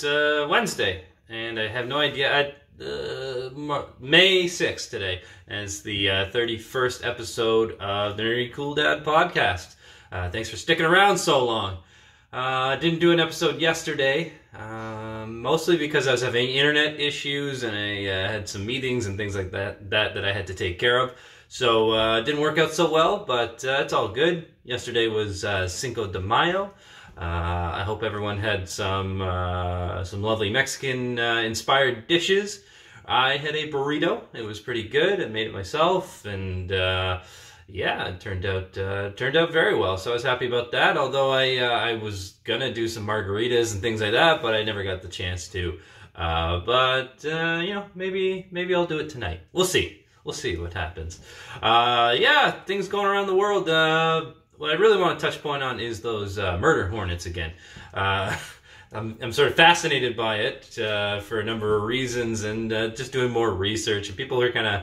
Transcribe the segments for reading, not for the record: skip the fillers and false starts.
It's Wednesday, and I have no idea. May 6th today, as the 31st episode of the Nerdy Cool Dad podcast. Thanks for sticking around so long. I didn't do an episode yesterday, mostly because I was having internet issues, and I had some meetings and things like that I had to take care of. So it didn't work out so well, but it's all good. Yesterday was Cinco de Mayo. I hope everyone had some lovely Mexican inspired dishes. I had a burrito. It was pretty good. I made it myself, and yeah, it turned out very well. So I was happy about that. Although I was gonna do some margaritas and things like that, but I never got the chance to. But you know, maybe I'll do it tonight. We'll see. We'll see what happens. Yeah, things going around the world. What I really want to touch point on is those Murder Hornets again. I'm sort of fascinated by it for a number of reasons, and just doing more research. And people are kind of,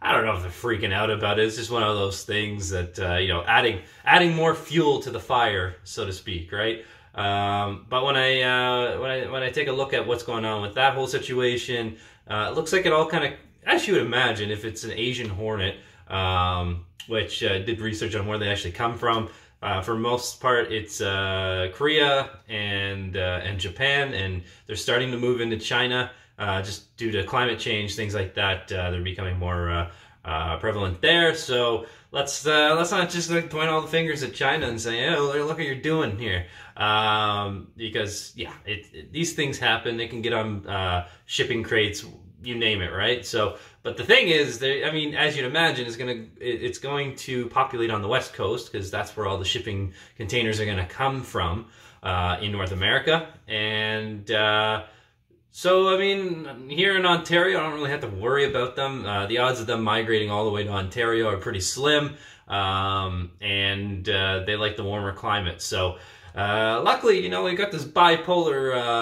I don't know if they're freaking out about it. It's just one of those things that you know, adding more fuel to the fire, so to speak, right? But when I take a look at what's going on with that whole situation, it looks like it all kind of, as you would imagine, if it's an Asian hornet, which did research on where they actually come from. For most part, it's Korea and Japan, and they're starting to move into China just due to climate change, things like that. They're becoming more prevalent there. So let's not just like point all the fingers at China and say, "Oh, look what you're doing here," because yeah, these things happen. They can get on shipping crates, you name it, right? So, but the thing is, I mean, as you'd imagine, it's going to populate on the West Coast, because that's where all the shipping containers are going to come from in North America. And so, I mean, here in Ontario, I don't really have to worry about them. The odds of them migrating all the way to Ontario are pretty slim, and they like the warmer climate. So, luckily, you know, we got this bipolar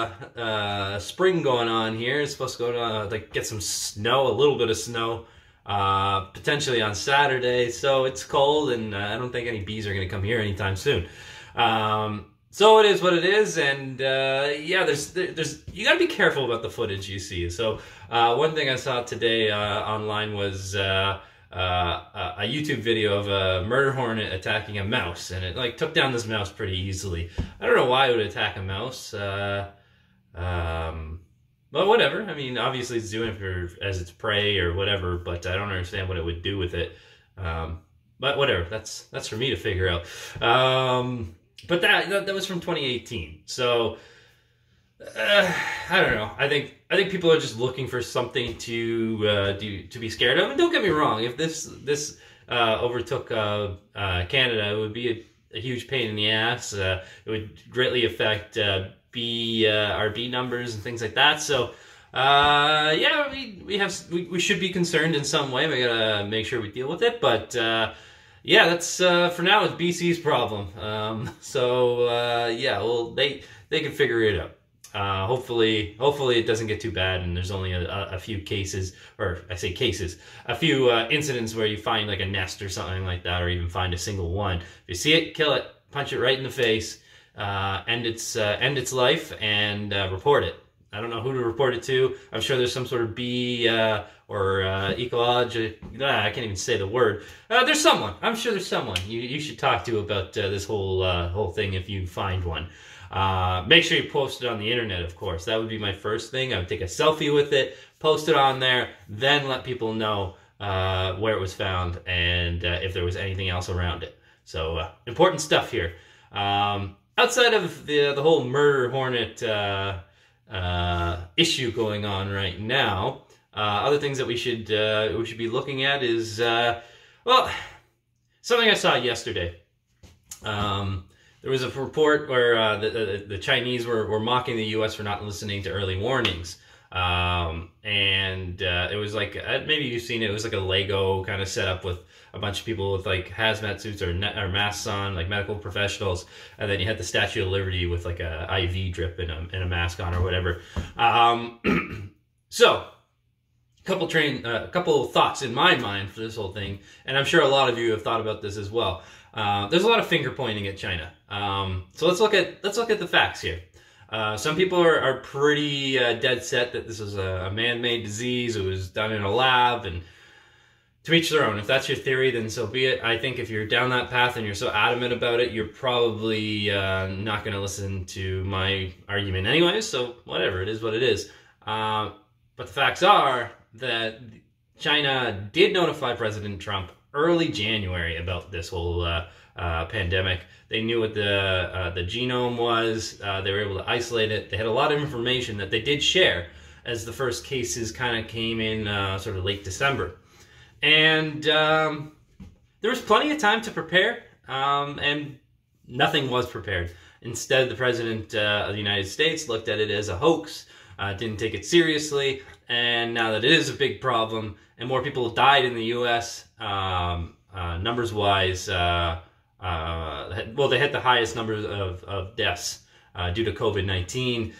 spring going on here. It's supposed to go to like get some snow, a little bit of snow, potentially on Saturday. So it's cold, and I don't think any bees are going to come here anytime soon. So it is what it is, and yeah, there's you got to be careful about the footage you see. So one thing I saw today online was a YouTube video of a murder hornet attacking a mouse, and it like took down this mouse pretty easily. I don't know why it would attack a mouse, but whatever. I mean, obviously it's doing it as its prey or whatever, but I don't understand what it would do with it. But whatever, that's for me to figure out. But that was from 2018, so I don't know. I think people are just looking for something to be scared of. And don't get me wrong, if this overtook Canada, it would be a huge pain in the ass. It would greatly affect our bee numbers and things like that. So yeah, we should be concerned in some way. We gotta make sure we deal with it. But yeah, that's for now it's BC's problem. So yeah, well they can figure it out. Hopefully it doesn't get too bad, and there's only a few cases, or I say cases, a few incidents where you find like a nest or something like that, or even find a single one. If you see it, kill it, punch it right in the face, end its life, and report it. I don't know who to report it to. I'm sure there's some sort of bee or ecology. I can't even say the word. There's someone. I'm sure there's someone you should talk to about this whole thing if you find one. Make sure you post it on the internet, of course. That would be my first thing. I would take a selfie with it, post it on there, then let people know where it was found and if there was anything else around it. So important stuff here. Outside of the whole murder hornet issue going on right now, other things that we should be looking at is well, something I saw yesterday. There was a report where the Chinese were mocking the U.S. for not listening to early warnings. And it was like, maybe you've seen it, it was like a Lego kind of setup with a bunch of people with like hazmat suits or masks on, like medical professionals. And then you had the Statue of Liberty with like a IV drip and a mask on or whatever. So, a couple of thoughts in my mind for this whole thing. And I'm sure a lot of you have thought about this as well. There's a lot of finger pointing at China. So let's look at the facts here. Some people are pretty dead set that this is a man-made disease. It was done in a lab, and to each their own. If that's your theory, then so be it. I think if you're down that path and you're so adamant about it, you're probably not going to listen to my argument anyways, so whatever, it is what it is. But the facts are that China did notify President Trump early January about this whole pandemic. They knew what the genome was. They were able to isolate it. They had a lot of information that they did share as the first cases kind of came in sort of late December. And there was plenty of time to prepare, and nothing was prepared. Instead, the President of the United States looked at it as a hoax, didn't take it seriously, and now that it is a big problem, and more people died in the U.S., numbers-wise, well, they hit the highest numbers of deaths due to COVID-19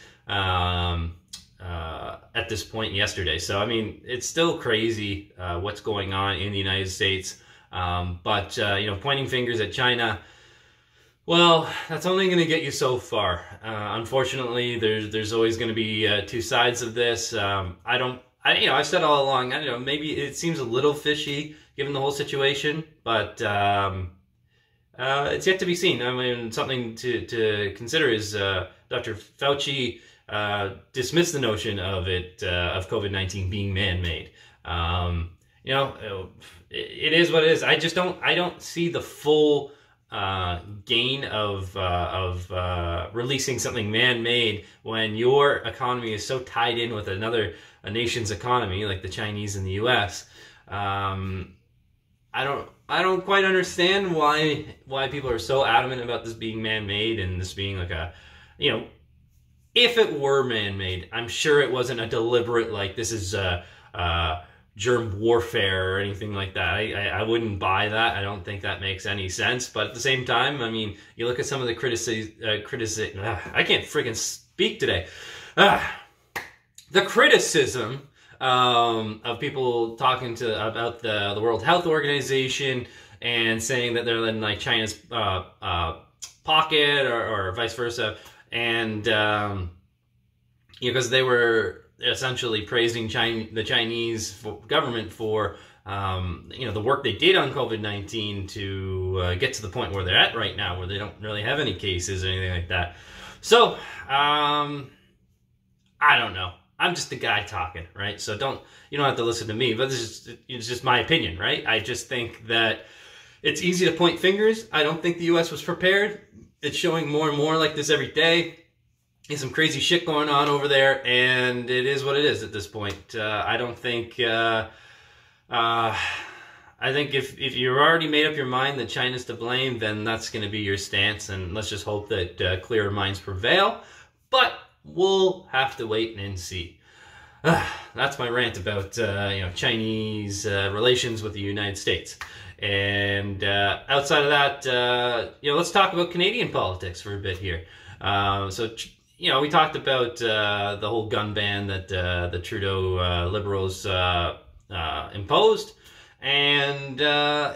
at this point yesterday. So, I mean, it's still crazy what's going on in the United States. But you know, pointing fingers at China, well, that's only going to get you so far. Unfortunately, there's always going to be two sides of this. You know, I've said all along, I don't know, maybe it seems a little fishy given the whole situation, but it's yet to be seen. I mean, something to consider is Dr. Fauci dismissed the notion of COVID-19 being man-made. You know, it is what it is. I don't see the full gain of releasing something man-made when your economy is so tied in with a nation's economy, like the Chinese and the U.S. I don't quite understand why people are so adamant about this being man-made and this being like a, you know, if it were man-made, I'm sure it wasn't a deliberate, like, this is germ warfare or anything like that. I wouldn't buy that. I don't think that makes any sense. But at the same time, I mean, you look at some of the criticism. I can't freaking speak today. The criticism of people talking about the World Health Organization and saying that they're in like China's pocket or vice versa. And, you know, because they were essentially praising the Chinese government for, you know, the work they did on COVID-19 to get to the point where they're at right now, where they don't really have any cases or anything like that. So, I don't know. I'm just the guy talking, right? So you don't have to listen to me, but it's just my opinion, right? I just think that it's easy to point fingers. I don't think the U.S. was prepared. It's showing more and more like this every day. There's some crazy shit going on over there, and it is what it is at this point. I don't think... I think if you're already made up your mind that China's to blame, then that's going to be your stance, and let's just hope that clearer minds prevail. But we'll have to wait and see. That's my rant about you know, Chinese relations with the United States. And outside of that, you know, let's talk about Canadian politics for a bit here. So, you know, we talked about the whole gun ban that the Trudeau Liberals imposed. And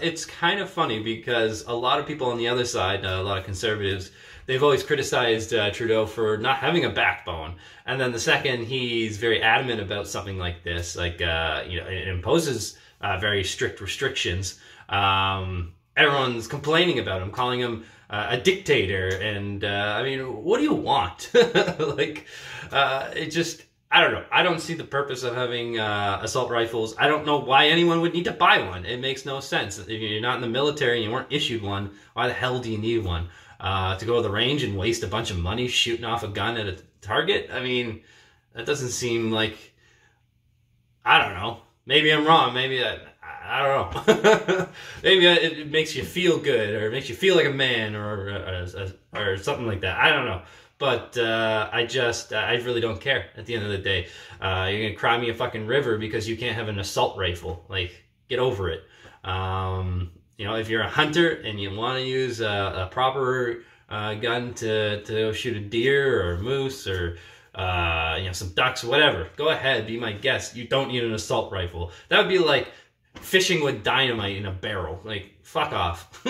it's kind of funny because a lot of people on the other side, a lot of conservatives, they've always criticized Trudeau for not having a backbone. And then the second he's very adamant about something like this, like, you know, it imposes very strict restrictions, everyone's complaining about him, calling him a dictator. And I mean, what do you want? Like, it just... I don't know. I don't see the purpose of having assault rifles. I don't know why anyone would need to buy one. It makes no sense. If you're not in the military and you weren't issued one, why the hell do you need one? To go to the range and waste a bunch of money shooting off a gun at a target? I mean, that doesn't seem like... I don't know. Maybe I'm wrong. Maybe I don't know. Maybe it makes you feel good, or it makes you feel like a man, or something like that. I don't know. But I really don't care at the end of the day. You're going to cry me a fucking river because you can't have an assault rifle. Like, get over it. You know, if you're a hunter and you want to use a proper gun to shoot a deer or a moose or, you know, some ducks, whatever, go ahead, be my guest. You don't need an assault rifle. That would be like fishing with dynamite in a barrel. Like, fuck off.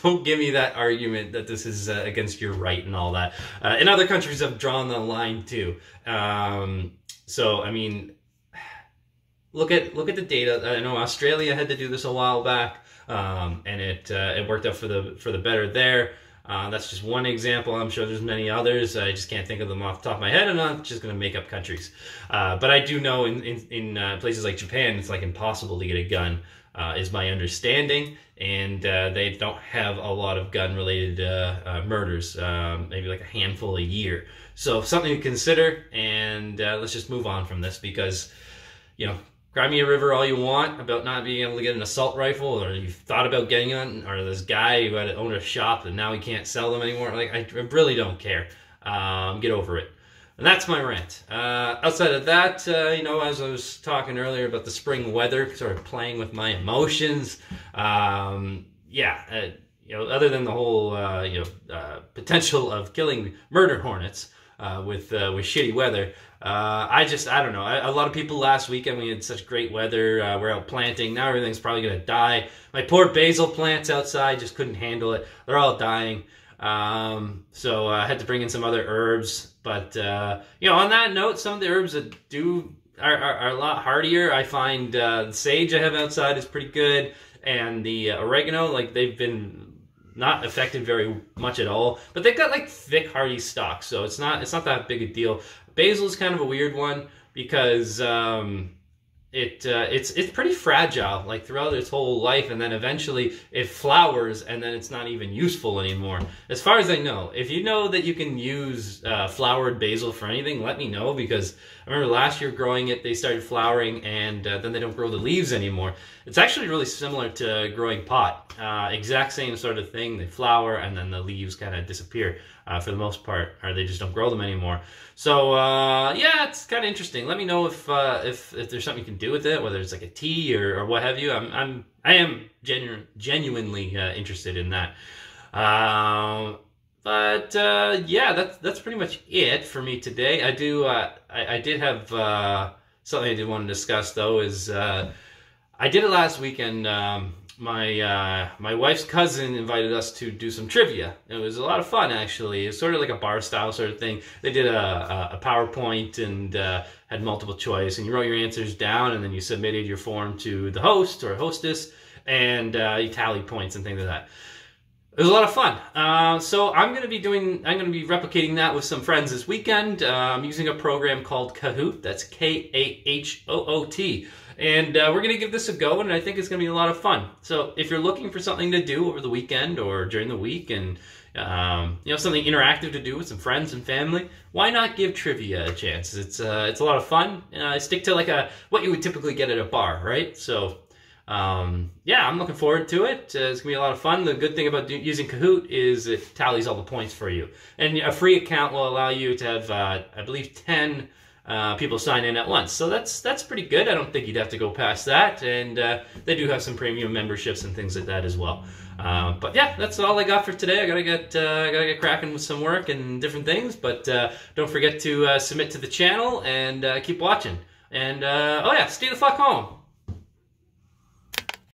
don't give me that argument that this is against your right and all that. And other countries have drawn the line too. So I mean, look at the data. I know Australia had to do this a while back, and it worked out for the better there. That's just one example. I'm sure there's many others. I just can't think of them off the top of my head, and I'm just going to make up countries. But I do know in places like Japan, it's like impossible to get a gun, is my understanding, and they don't have a lot of gun-related murders, maybe like a handful a year. So something to consider, and let's just move on from this because, you know, cry me a river all you want about not being able to get an assault rifle, or you've thought about getting one, or this guy who had to own a shop and now he can't sell them anymore. Like, I really don't care. Get over it. And that's my rant. Outside of that, you know, as I was talking earlier about the spring weather, sort of playing with my emotions, yeah, you know, other than the whole, potential of killing murder hornets with shitty weather, I don't know. A lot of people last weekend, we had such great weather. We're out planting. Now everything's probably going to die. My poor basil plants outside just couldn't handle it. They're all dying. So I had to bring in some other herbs. But, you know, on that note, some of the herbs that are a lot hardier. I find the sage I have outside is pretty good. And the oregano, like, they've been not affected very much at all. But they've got, like, thick, hardy stalks. So it's not that big a deal. Basil is kind of a weird one because it's pretty fragile, like throughout its whole life, and then eventually it flowers, and then it's not even useful anymore. As far as I know, if you know that you can use flowered basil for anything, let me know, because I remember last year growing it, they started flowering, and then they don't grow the leaves anymore. It's actually really similar to growing pot. Exact same sort of thing. They flower, and then the leaves kind of disappear for the most part, or they just don't grow them anymore. So yeah, it's kind of interesting. Let me know if there's something you can do with it, whether it's like a tea or what have you. I am genuinely interested in that. But yeah, that's pretty much it for me today. I did have something I did want to discuss though. Is I did it last weekend. My wife's cousin invited us to do some trivia. It was a lot of fun, actually. It was sort of like a bar style sort of thing. They did a PowerPoint and had multiple choice, and you wrote your answers down, and then you submitted your form to the host or hostess, and you tally points and things like that. It was a lot of fun. So I'm going to be replicating that with some friends this weekend. I'm using a program called Kahoot. That's K-A-H-O-O-T. And we're going to give this a go, and I think it's going to be a lot of fun. So if you're looking for something to do over the weekend or during the week, and you know, something interactive to do with some friends and family, why not give trivia a chance? It's a lot of fun. Stick to like what you would typically get at a bar, right? So yeah, I'm looking forward to it. It's going to be a lot of fun. The good thing about using Kahoot is it tallies all the points for you. And a free account will allow you to have, I believe, 10 people sign in at once. So that's pretty good. I don't think you'd have to go past that. And they do have some premium memberships and things like that as well. But yeah, that's all I got for today. I gotta get cracking with some work and different things. But don't forget to submit to the channel and keep watching. And oh yeah, stay the fuck home.